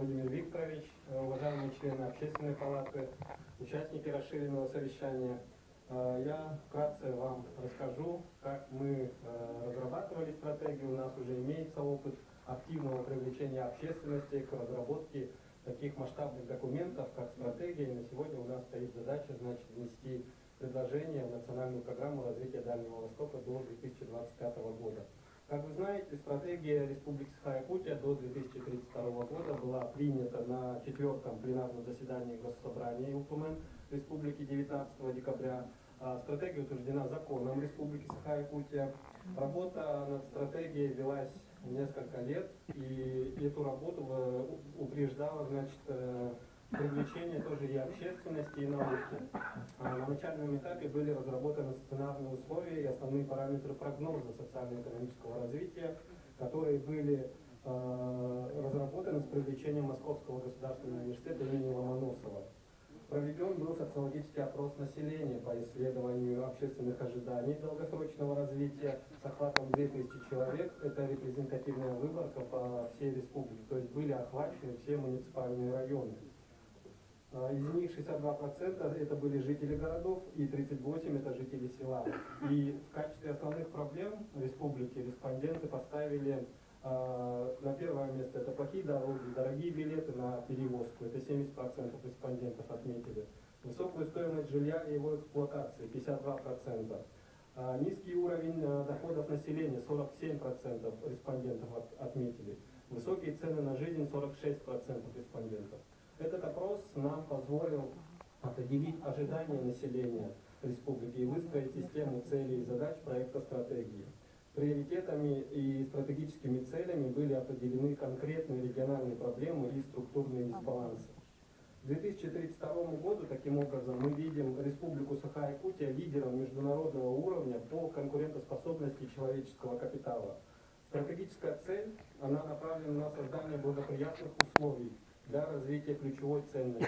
Владимир Викторович, уважаемые члены Общественной палаты, участники расширенного совещания. Я вкратце вам расскажу, как мы разрабатывали стратегию. У нас уже имеется опыт активного привлечения общественности к разработке таких масштабных документов, как стратегия. И на сегодня у нас стоит задача, внести предложение в национальную программу развития Дальнего Востока до 2025 года. Как вы знаете, стратегия Республики Саха-Якутия до 2032 года была принята на 4-м пленарном заседании Госсобрания УПМ Республики 19 декабря. Стратегия утверждена законом Республики Саха-Якутия. Работа над стратегией велась несколько лет, и эту работу упреждала, привлечение тоже и общественности, и науки. На начальном этапе были разработаны сценарные условия и основные параметры прогноза социально-экономического развития, которые были разработаны с привлечением Московского государственного университета имени Ломоносова. Проведен был социологический опрос населения по исследованию общественных ожиданий долгосрочного развития с охватом 2000 человек. Это репрезентативная выборка по всей республике, то есть были охвачены все муниципальные районы. Из них 62% это были жители городов и 38% это жители села. И в качестве основных проблем республики респонденты поставили на первое место это плохие дороги, дорогие билеты на перевозку, это 70% респондентов отметили. Высокую стоимость жилья и его эксплуатации, 52%. Низкий уровень доходов населения, 47% респондентов отметили. Высокие цены на жизнь, 46% респондентов. Этот опрос нам позволил определить ожидания населения республики и выстроить систему целей и задач проекта стратегии. Приоритетами и стратегическими целями были определены конкретные региональные проблемы и структурные дисбалансы. К 2032 году, таким образом, мы видим Республику Саха-Якутия лидером международного уровня по конкурентоспособности человеческого капитала. Стратегическая цель, она направлена на создание благоприятных условий для развития ключевой ценности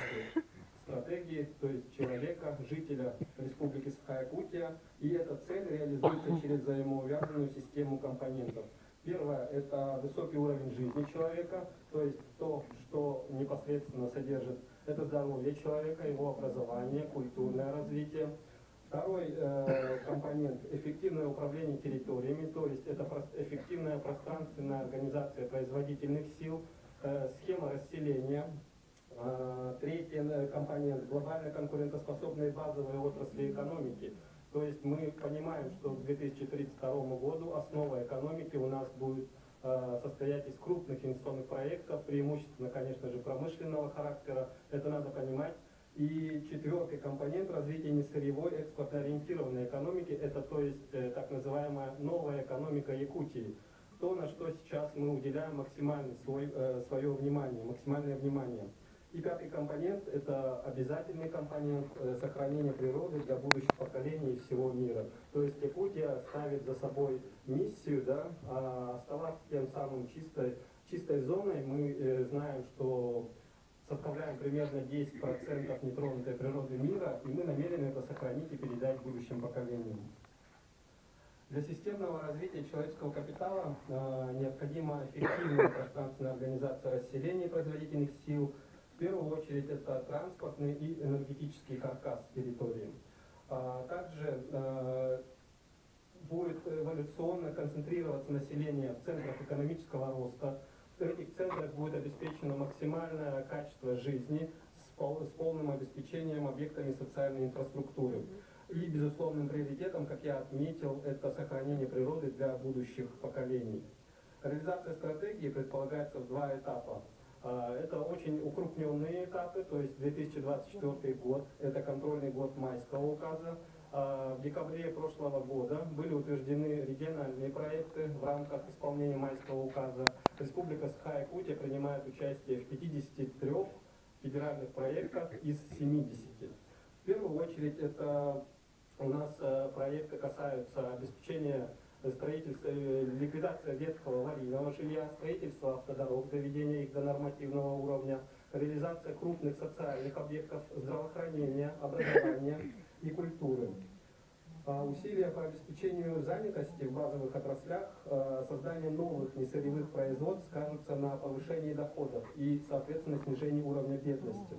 стратегии, то есть человека, жителя Республики Саха-Якутия. И эта цель реализуется через взаимоувязанную систему компонентов. Первое – это высокий уровень жизни человека, то есть то, что непосредственно содержит это здоровье человека, его образование, культурное развитие. Второй компонент – эффективное управление территориями, то есть это эффективная пространственная организация производительных сил, схема расселения. Третий компонент – глобально конкурентоспособные базовые отрасли экономики. То есть мы понимаем, что к 2032 году основа экономики у нас будет состоять из крупных инвестиционных проектов, преимущественно, конечно же, промышленного характера. Это надо понимать. И четвертый компонент – развитие несырьевой экспортно-ориентированной экономики. Это, то есть, так называемая новая экономика Якутии. То, на что сейчас мы уделяем максимальное внимание. И пятый компонент – это обязательный компонент сохранения природы для будущих поколений всего мира. То есть Якутия ставит за собой миссию, оставаться тем самым чистой зоной. Мы знаем, что составляем примерно 10% нетронутой природы мира, и мы намерены это сохранить и передать будущим поколениям. Для системного развития человеческого капитала необходима эффективная пространственная организация расселения производительных сил. В первую очередь это транспортный и энергетический каркас территории. Также будет эволюционно концентрироваться население в центрах экономического роста. В этих центрах будет обеспечено максимальное качество жизни с полным обеспечением объектами социальной инфраструктуры. И безусловным приоритетом, как я отметил, это сохранение природы для будущих поколений. Реализация стратегии предполагается в два этапа. Это очень укрупненные этапы, то есть 2024 год, это контрольный год Майского указа. В декабре прошлого года были утверждены региональные проекты в рамках исполнения Майского указа. Республика Саха-Якутия принимает участие в 53 федеральных проектах из 70. В первую очередь это у нас проекты касаются обеспечения строительства, ликвидация ветхого аварийного жилья, строительство автодорог, доведения их до нормативного уровня, реализация крупных социальных объектов здравоохранения, образования и культуры. Усилия по обеспечению занятости в базовых отраслях, создание новых несырьевых производств скажутся на повышении доходов и, соответственно, снижении уровня бедности.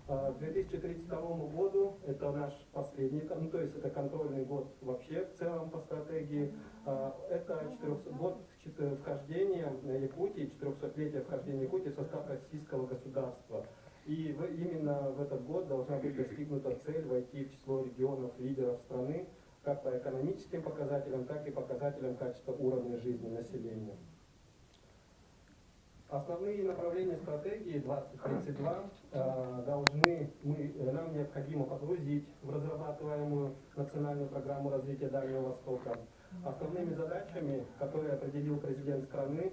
К 2032 году, это наш последний, ну, то есть это контрольный год вообще в целом по стратегии, это 400 год вхождения Якутии, 400-летие вхождения Якутии в состав российского государства. И именно в этот год должна быть достигнута цель войти в число регионов-лидеров страны, как по экономическим показателям, так и показателям качества уровня жизни населения. Основные направления стратегии 2032 нам необходимо погрузить в разрабатываемую национальную программу развития Дальнего Востока. Основными задачами, которые определил президент страны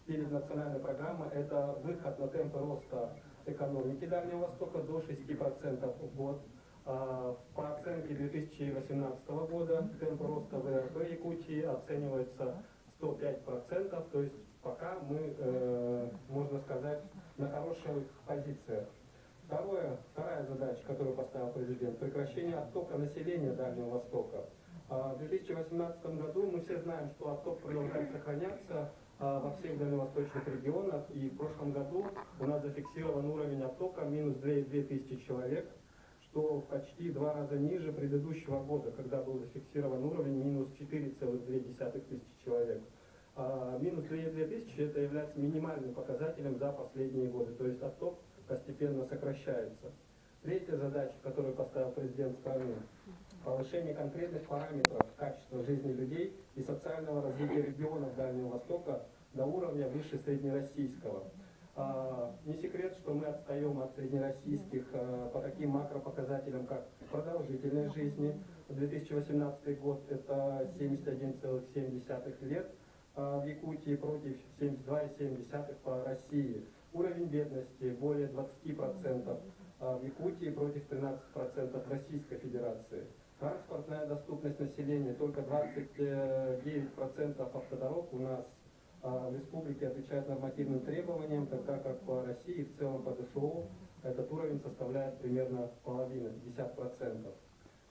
перед национальной программой, это выход на темпы роста экономики Дальнего Востока до 6% в год. По оценке 2018 года темп роста ВВП Якутии оценивается 105%, то есть пока мы, можно сказать, на хороших позициях. Вторая задача, которую поставил президент, прекращение оттока населения Дальнего Востока. В 2018 году мы все знаем, что отток продолжает сохраняться во всех дальневосточных регионах, и в прошлом году у нас зафиксирован уровень оттока минус 2000 человек, что почти в 2 раза ниже предыдущего года, когда был зафиксирован уровень минус 4,2 тысячи человек. Минус 2000 это является минимальным показателем за последние годы, то есть отток постепенно сокращается. Третья задача, которую поставил президент страны, повышение конкретных параметров качества жизни людей и социального развития регионов Дальнего Востока до уровня выше среднероссийского. Не секрет, что мы отстаем от среднероссийских по таким макропоказателям, как продолжительность жизни. 2018 год это 71,7 лет в Якутии против 72,7 по России. Уровень бедности более 20% в Якутии против 13% в Российской Федерации. Транспортная доступность населения только 29% автодорог у нас в республике отвечает нормативным требованиям, тогда как по России в целом по ДСО этот уровень составляет примерно половину, 50%.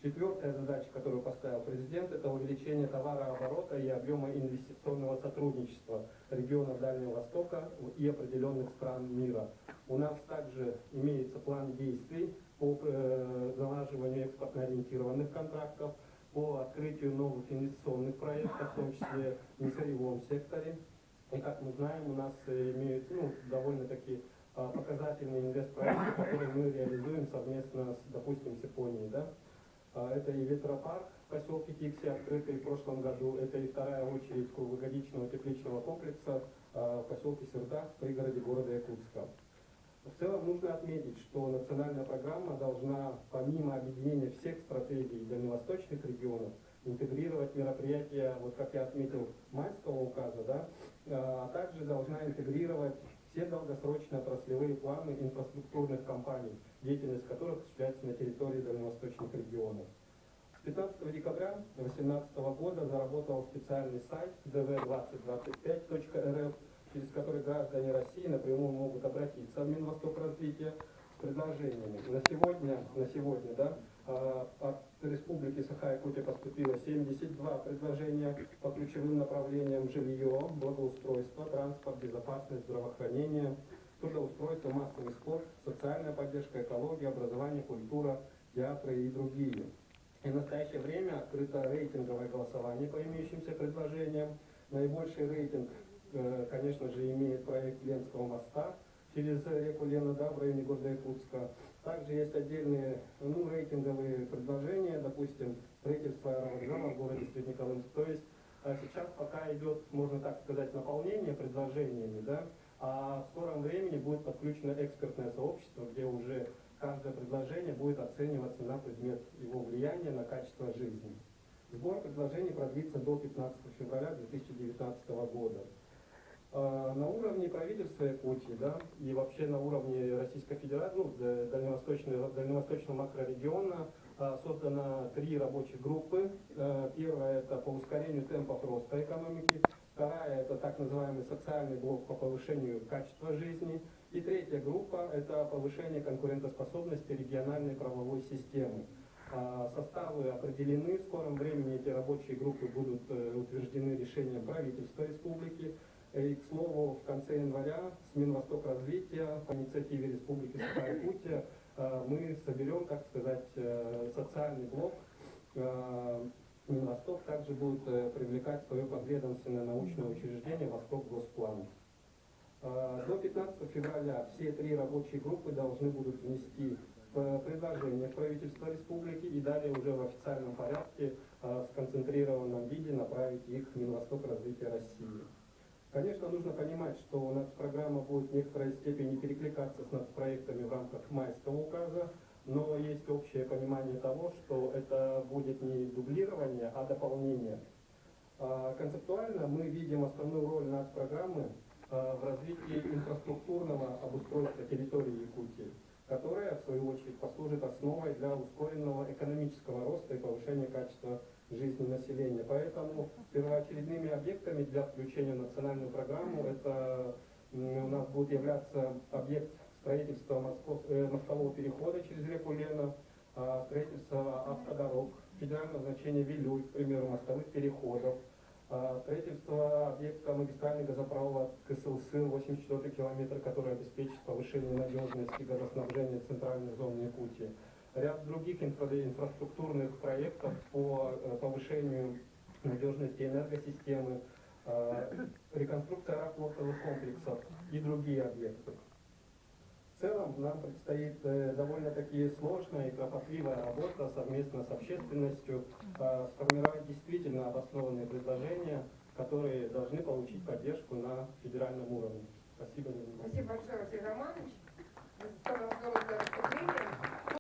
Четвертая задача, которую поставил президент, это увеличение товарооборота и объема инвестиционного сотрудничества регионов Дальнего Востока и определенных стран мира. У нас также имеется план действий по налаживанию экспортно-ориентированных контрактов, по открытию новых инвестиционных проектов, в том числе в несырьевом секторе. И как мы знаем, у нас имеются довольно-таки показательные инвестпроекты, которые мы реализуем совместно, допустим, с Японией. Да? Это и ветропарк в поселке Тикси, открытый в прошлом году. Это и вторая очередь круглогодичного тепличного комплекса в поселке Сердах в пригороде города Якутска. В целом нужно отметить, что национальная программа должна, помимо объединения всех стратегий дальневосточных регионов, интегрировать мероприятия, вот как я отметил, Майского указа, да, а также должна интегрировать все долгосрочные отраслевые планы инфраструктурных компаний, деятельность которых осуществляется на территории дальневосточных регионов. С 15 декабря 2018 года заработал специальный сайт dv2025.rf, через который граждане России напрямую могут обратиться в Минвостокразвитие с предложениями. На сегодня да, от Республики Саха-Якутия поступило 72 предложения по ключевым направлениям: жилье, благоустройство, транспорт, безопасность, здравоохранение, трудоустройство, массовый спорт, социальная поддержка, экология, образование, культура, театры и другие. И в настоящее время открыто рейтинговое голосование по имеющимся предложениям. Наибольший рейтинг, конечно же, имеет проект Ленского моста через реку Лена, да, в районе города Якутска. Также есть отдельные рейтинговые предложения, допустим, строительство аэровокзала в городе Среднеколымск. То есть сейчас пока идет, можно так сказать, наполнение предложениями, да, а в скором времени будет подключено экспертное сообщество, где уже каждое предложение будет оцениваться на предмет его влияния на качество жизни. Сбор предложений продлится до 15 февраля 2019 года. На уровне правительства Якутии, да, и вообще на уровне Российской Федерации, дальневосточного макрорегиона создано 3 рабочих группы. Первая — это по ускорению темпов роста экономики. Вторая — это так называемый социальный блок по повышению качества жизни. И третья группа — это повышение конкурентоспособности региональной правовой системы. Составы определены, в скором времени эти рабочие группы будут утверждены решением правительства республики. И, к слову, в конце января с Минвостокразвития по инициативе Республики Саха-Якутия мы соберем, так сказать, социальный блок. Минвосток также будет привлекать в свое подведомственное научное учреждение «Восток Госплан». До 15 февраля все 3 рабочие группы должны будут внести предложение в правительство республики и далее уже в официальном порядке в сконцентрированном виде направить их в Минвосток развития России. Конечно, нужно понимать, что нацпрограмма будет в некоторой степени перекликаться с нацпроектами в рамках Майского указа, но есть общее понимание того, что это будет не дублирование, а дополнение. Концептуально мы видим основную роль нацпрограммы в развитии инфраструктурного обустройства территории Якутии, которая, в свою очередь, послужит основой для ускоренного экономического роста и повышения качества жизни населения. Поэтому первоочередными объектами для включения в национальную программу это у нас будет являться объект строительства мостового перехода через реку Лена, строительство автодорог, федерального значения Вилюй, к примеру, мостовых переходов, строительство объекта магистральный газопровод КСЛС 84 километр, который обеспечит повышение надежности газоснабжения центральной зоны Якутии. Ряд других инфраструктурных проектов по повышению надежности энергосистемы, реконструкция аэрофлотовых комплексов и другие объекты. В целом нам предстоит довольно-таки сложная и кропотливая работа совместно с общественностью, сформировать действительно обоснованные предложения, которые должны получить поддержку на федеральном уровне. Спасибо за внимание. Спасибо большое, Василий Романович, за столь обзорное выступление.